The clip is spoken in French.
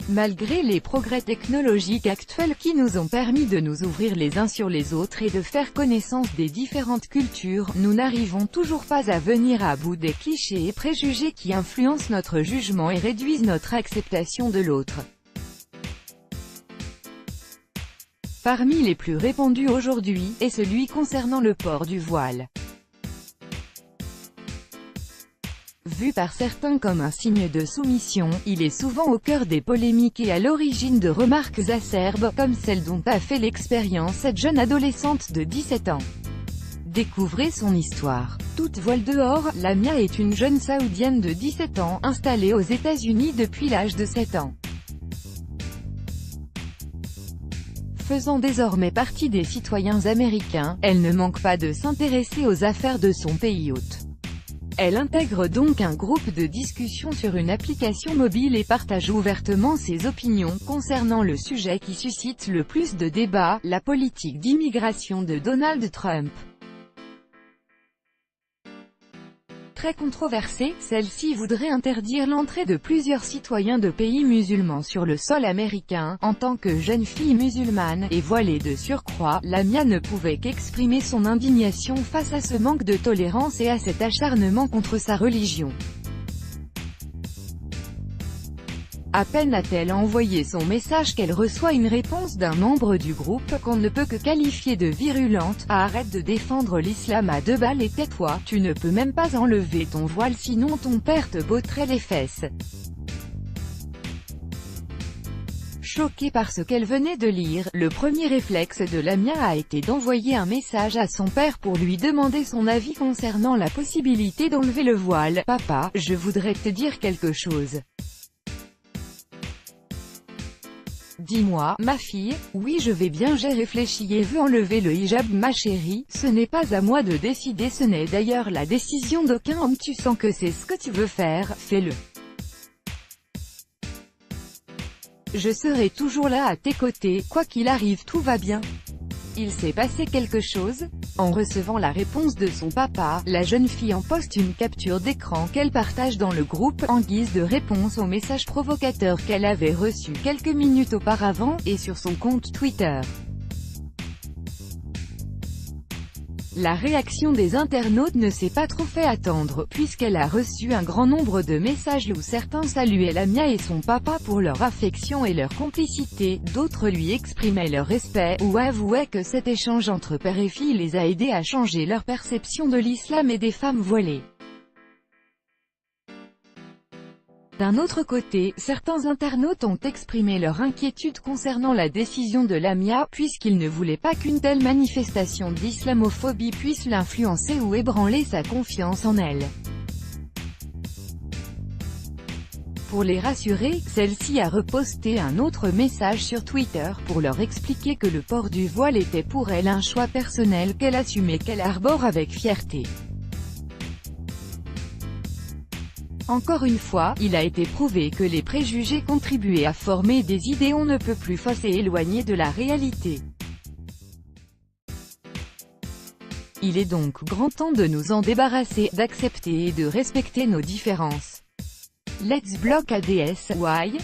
Malgré les progrès technologiques actuels qui nous ont permis de nous ouvrir les uns sur les autres et de faire connaissance des différentes cultures, nous n'arrivons toujours pas à venir à bout des clichés et préjugés qui influencent notre jugement et réduisent notre acceptation de l'autre. Parmi les plus répandus aujourd'hui, est celui concernant le port du voile. Vu par certains comme un signe de soumission, il est souvent au cœur des polémiques et à l'origine de remarques acerbes, comme celle dont a fait l'expérience cette jeune adolescente de 17 ans. Découvrez son histoire. Toute voile dehors, Lamia est une jeune saoudienne de 17 ans, installée aux États-Unis depuis l'âge de 7 ans. Faisant désormais partie des citoyens américains, elle ne manque pas de s'intéresser aux affaires de son pays hôte. Elle intègre donc un groupe de discussion sur une application mobile et partage ouvertement ses opinions concernant le sujet qui suscite le plus de débats, la politique d'immigration de Donald Trump. Très controversée, celle-ci voudrait interdire l'entrée de plusieurs citoyens de pays musulmans sur le sol américain. En tant que jeune fille musulmane, et voilée de surcroît, Lamia ne pouvait qu'exprimer son indignation face à ce manque de tolérance et à cet acharnement contre sa religion. À peine a-t-elle envoyé son message qu'elle reçoit une réponse d'un membre du groupe, qu'on ne peut que qualifier de virulente. « Arrête de défendre l'islam à 2 balles et tais-toi, tu ne peux même pas enlever ton voile sinon ton père te botterait les fesses. » Choquée par ce qu'elle venait de lire, le premier réflexe de Lamia a été d'envoyer un message à son père pour lui demander son avis concernant la possibilité d'enlever le voile. « Papa, je voudrais te dire quelque chose. Dis-moi, ma fille, oui je vais bien, j'ai réfléchi et veux enlever le hijab ma chérie, ce n'est pas à moi de décider, ce n'est d'ailleurs la décision d'aucun homme, tu sens que c'est ce que tu veux faire, fais-le. Je serai toujours là à tes côtés, quoi qu'il arrive tout va bien. » Il s'est passé quelque chose? En recevant la réponse de son papa, la jeune fille en poste une capture d'écran qu'elle partage dans le groupe, en guise de réponse au message provocateur qu'elle avait reçu quelques minutes auparavant, et sur son compte Twitter. La réaction des internautes ne s'est pas trop fait attendre, puisqu'elle a reçu un grand nombre de messages où certains saluaient Lamia et son papa pour leur affection et leur complicité, d'autres lui exprimaient leur respect, ou avouaient que cet échange entre père et fille les a aidés à changer leur perception de l'islam et des femmes voilées. D'un autre côté, certains internautes ont exprimé leur inquiétude concernant la décision de Lamia, puisqu'ils ne voulaient pas qu'une telle manifestation d'islamophobie puisse l'influencer ou ébranler sa confiance en elle. Pour les rassurer, celle-ci a reposté un autre message sur Twitter pour leur expliquer que le port du voile était pour elle un choix personnel qu'elle assume et qu'elle arbore avec fierté. Encore une fois, il a été prouvé que les préjugés contribuaient à former des idées on ne peut plus fausses et éloignées de la réalité. Il est donc grand temps de nous en débarrasser, d'accepter et de respecter nos différences. Let's block ADS, why?